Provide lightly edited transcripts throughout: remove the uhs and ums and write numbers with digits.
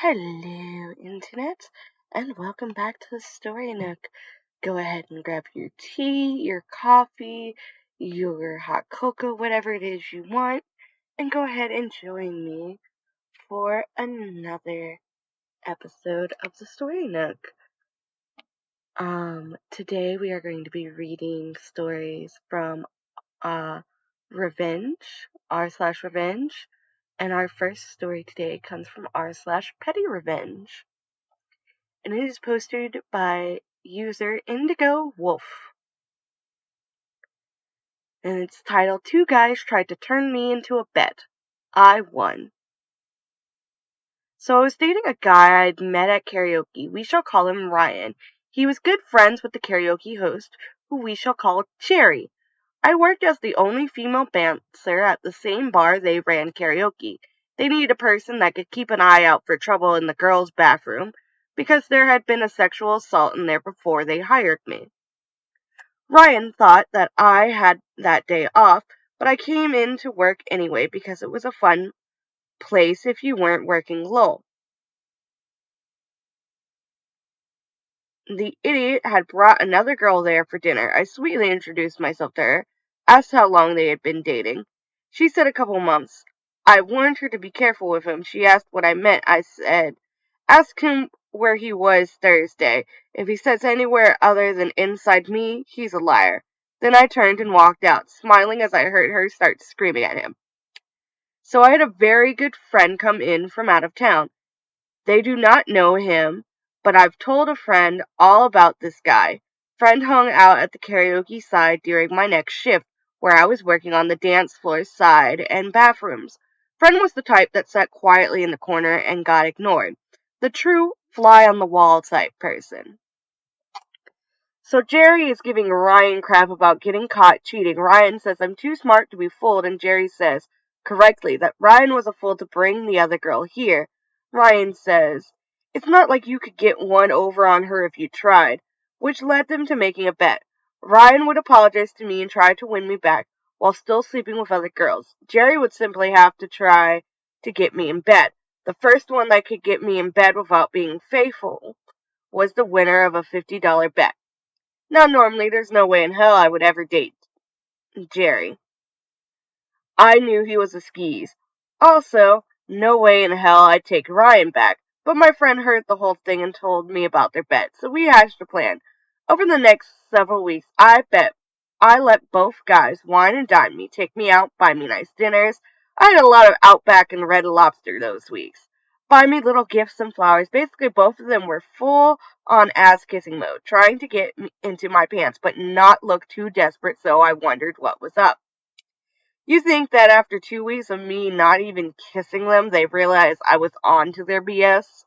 Hello, Internet, and welcome back to the Story Nook. Go ahead and grab your tea, your coffee, your hot cocoa, whatever it is you want, and go ahead and join me for another episode of the Story Nook. Today we are going to be reading stories from Revenge, r/Revenge, and our first story today comes from r/Petty Revenge. And it is posted by user Indigo Wolf. And it's titled, Two Guys Tried to Turn Me Into a Bet. I Won. So I was dating a guy I'd met at karaoke. We shall call him Ryan. He was good friends with the karaoke host, who we shall call Cherry. I worked as the only female dancer at the same bar they ran karaoke. They needed a person that could keep an eye out for trouble in the girls' bathroom, because there had been a sexual assault in there before they hired me. Ryan thought that I had that day off, but I came in to work anyway because it was a fun place if you weren't working low. The idiot had brought another girl there for dinner. I sweetly introduced myself to her, asked how long they had been dating. She said a couple months. I warned her to be careful with him. She asked what I meant. I said, ask him where he was Thursday. If he says anywhere other than inside me, he's a liar. Then I turned and walked out, smiling as I heard her start screaming at him. So I had a very good friend come in from out of town. They do not know him, but I've told a friend all about this guy. Friend hung out at the karaoke side during my next shift, where I was working on the dance floor side and bathrooms. Friend was the type that sat quietly in the corner and got ignored. The true fly on the wall type person. So Jerry is giving Ryan crap about getting caught cheating. Ryan says I'm too smart to be fooled, and Jerry says, correctly, that Ryan was a fool to bring the other girl here. Ryan says, it's not like you could get one over on her if you tried, which led them to making a bet. Ryan would apologize to me and try to win me back while still sleeping with other girls. Jerry would simply have to try to get me in bed. The first one that could get me in bed without being faithful was the winner of a $50 bet. Now, normally, there's no way in hell I would ever date Jerry. I knew he was a skis. Also, no way in hell I'd take Ryan back. But my friend heard the whole thing and told me about their bet, so we hatched a plan. Over the next several weeks, I let both guys wine and dine me, take me out, buy me nice dinners. I had a lot of Outback and Red Lobster those weeks. Buy me little gifts and flowers. Basically, both of them were full on ass-kissing mode, trying to get into my pants, but not look too desperate, so I wondered what was up. You think that after 2 weeks of me not even kissing them, they realized I was on to their BS?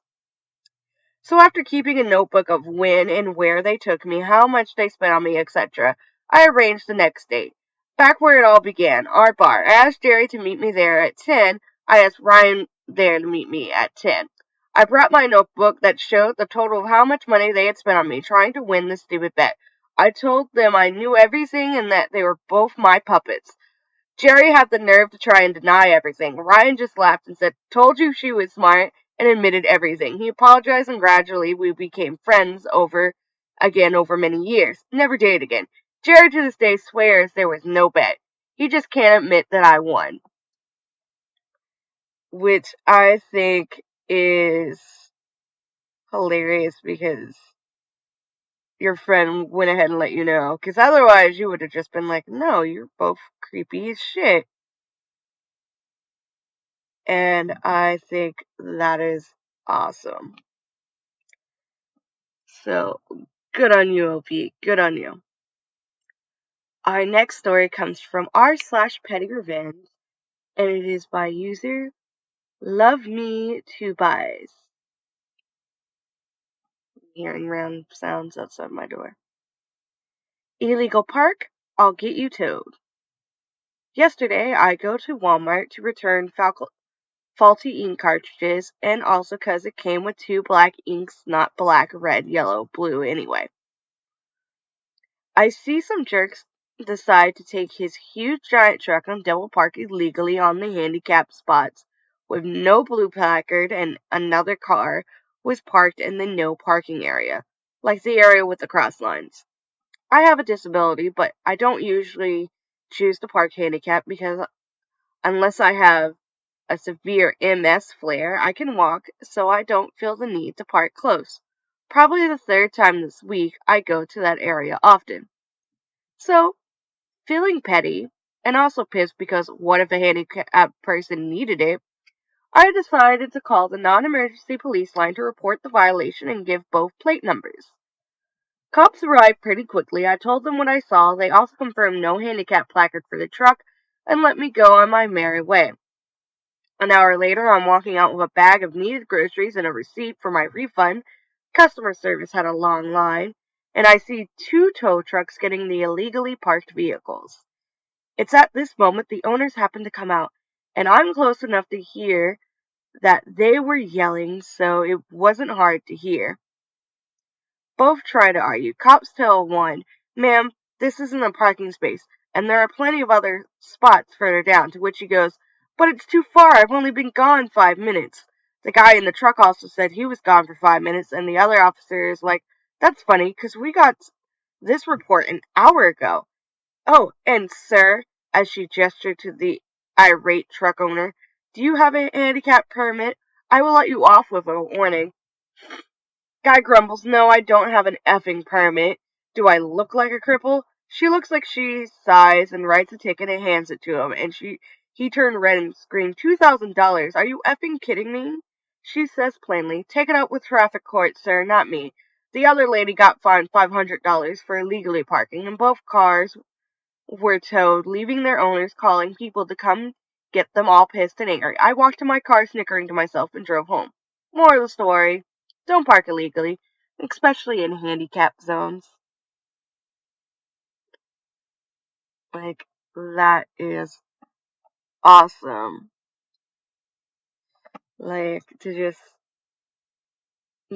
So after keeping a notebook of when and where they took me, how much they spent on me, etc., I arranged the next date. Back where it all began, our bar. I asked Jerry to meet me there at 10. I asked Ryan there to meet me at 10. I brought my notebook that showed the total of how much money they had spent on me trying to win this stupid bet. I told them I knew everything and that they were both my puppets. Jerry had the nerve to try and deny everything. Ryan just laughed and said, told you she was smart, and admitted everything. He apologized and gradually we became friends over many years. Never dated again. Jerry to this day swears there was no bet. He just can't admit that I won. Which I think is hilarious because your friend went ahead and let you know. Because otherwise you would have just been like, no, you're both creepy as shit. And I think that is awesome. So, good on you, OP. Good on you. Our next story comes from r/Petty Revenge, and it is by user Love Me to Buys. Hearing round sounds outside my door. Illegal park, I'll get you towed. Yesterday, I go to Walmart to return faulty ink cartridges, and also 'cause it came with 2 black inks, not black, red, yellow, blue anyway. I see some jerks decide to take his huge giant truck and double park illegally on the handicapped spots with no blue placard, and another car was parked in the no parking area, like the area with the cross lines. I have a disability, but I don't usually choose to park handicapped because unless I have a severe MS flare, I can walk, so I don't feel the need to park close. Probably the third time this week I go to that area often. So, feeling petty, and also pissed because what if a handicapped person needed it, I decided to call the non-emergency police line to report the violation and give both plate numbers. Cops arrived pretty quickly. I told them what I saw. They also confirmed no handicap placard for the truck and let me go on my merry way. An hour later, I'm walking out with a bag of needed groceries and a receipt for my refund. Customer service had a long line, and I see two tow trucks getting the illegally parked vehicles. It's at this moment the owners happen to come out, and I'm close enough to hear that they were yelling, so it wasn't hard to hear. Both try to argue. Cops tell one, "Ma'am, this isn't a parking space, and there are plenty of other spots further down," to which he goes, "But it's too far, I've only been gone 5 minutes." The guy in the truck also said he was gone for 5 minutes, and the other officer is like, "That's funny, 'cause we got this report an hour ago." "Oh, and sir," as she gestured to the irate truck owner, "do you have a handicap permit? I will let you off with a warning." Guy grumbles, "No, I don't have an effing permit. Do I look like a cripple?" She looks like she sighs and writes a ticket and hands it to him, and he turned red and screamed, $2,000. Are you effing kidding me?" She says plainly, "Take it up with traffic court, sir, not me." The other lady got fined $500 for illegally parking, and both cars were towed, leaving their owners calling people to come get them all pissed and angry. I walked to my car snickering to myself and drove home. Moral of the story, don't park illegally, especially in handicap zones. Like, that is awesome. Like, to just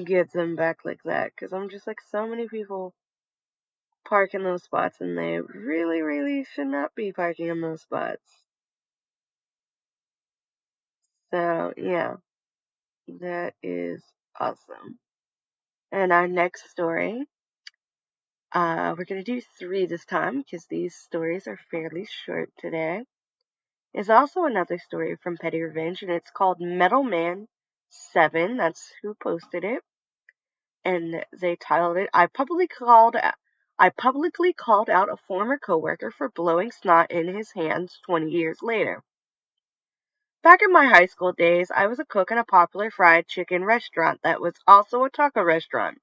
get them back like that. Because I'm just like, so many people park in those spots and they really, really should not be parking in those spots. So, yeah, that is awesome. And our next story, we're going to do 3 this time because these stories are fairly short today, is also another story from Petty Revenge, and it's called Metal Man 7. That's who posted it. And they titled it, I publicly called out a former coworker for blowing snot in his hands 20 years later. Back in my high school days, I was a cook in a popular fried chicken restaurant that was also a taco restaurant.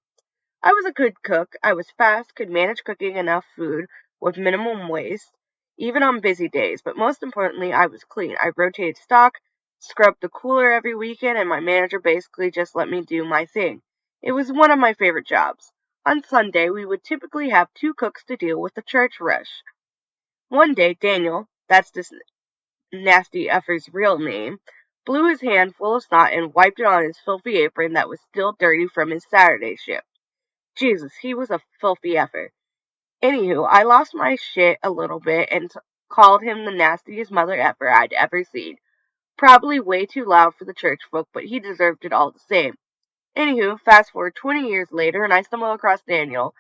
I was a good cook. I was fast, could manage cooking enough food with minimum waste, even on busy days. But most importantly, I was clean. I rotated stock, scrubbed the cooler every weekend, and my manager basically just let me do my thing. It was one of my favorite jobs. On Sunday, we would typically have 2 cooks to deal with the church rush. One day, Daniel, that's this nasty effer's real name, blew his hand full of snot and wiped it on his filthy apron that was still dirty from his Saturday shift. Jesus, he was a filthy effer. Anywho, I lost my shit a little bit and called him the nastiest mother effer I'd ever seen. Probably way too loud for the church folk, but he deserved it all the same. Anywho, fast forward 20 years later, and I stumble across Daniel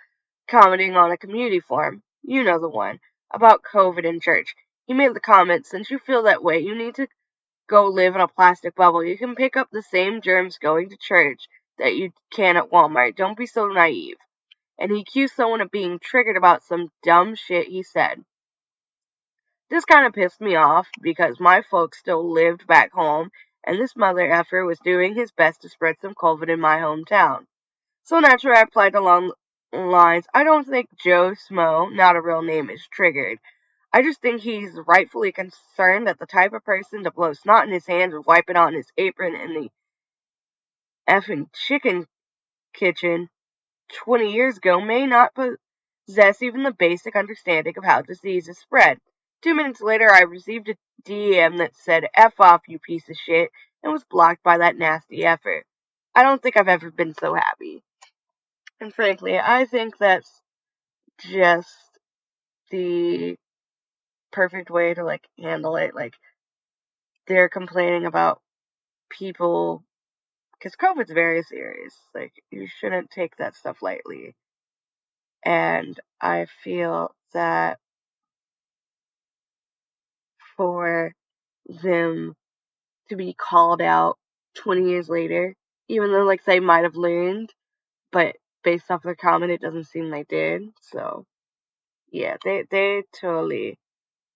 commenting on a community forum. You know the one. About COVID in church. He made the comment, "Since you feel that way, you need to go live in a plastic bubble. You can pick up the same germs going to church that you can at Walmart. Don't be so naive." And he accused someone of being triggered about some dumb shit he said. This kind of pissed me off because my folks still lived back home, and this mother effer was doing his best to spread some COVID in my hometown. So naturally, I replied along the lines, "I don't think Joe Smo, not a real name, is triggered. I just think he's rightfully concerned that the type of person to blow snot in his hands and wipe it on his apron in the effing chicken kitchen 20 years ago may not possess even the basic understanding of how diseases spread." 2 minutes later, I received a DM that said, "F off, you piece of shit," and was blocked by that nasty effort. I don't think I've ever been so happy. And frankly, I think that's just the perfect way to, like, handle it. Like, they're complaining about people, because COVID's very serious. Like, you shouldn't take that stuff lightly. And I feel that for them to be called out 20 years later, even though, like, they might have learned, but based off their comment, it doesn't seem they did. So, yeah, they totally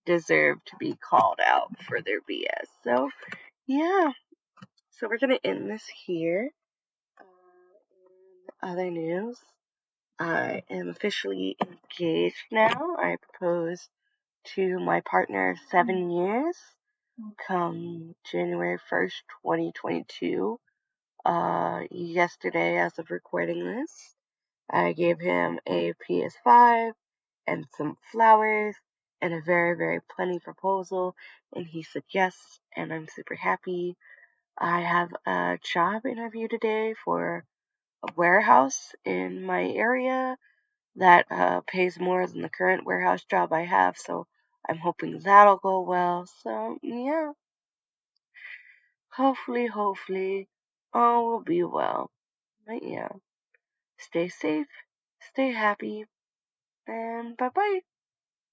deserve to be called out for their BS. So, yeah. So we're gonna end this here. In other news, I am officially engaged now. I proposed to my partner of 7 years come January 1st, 2022. Yesterday, as of recording this, I gave him a PS5 and some flowers and a very, very plenty proposal, and he said yes, and I'm super happy. I have a job interview today for a warehouse in my area that pays more than the current warehouse job I have, so I'm hoping that'll go well. So, yeah, hopefully, all will be well. But yeah, stay safe, stay happy, and bye bye.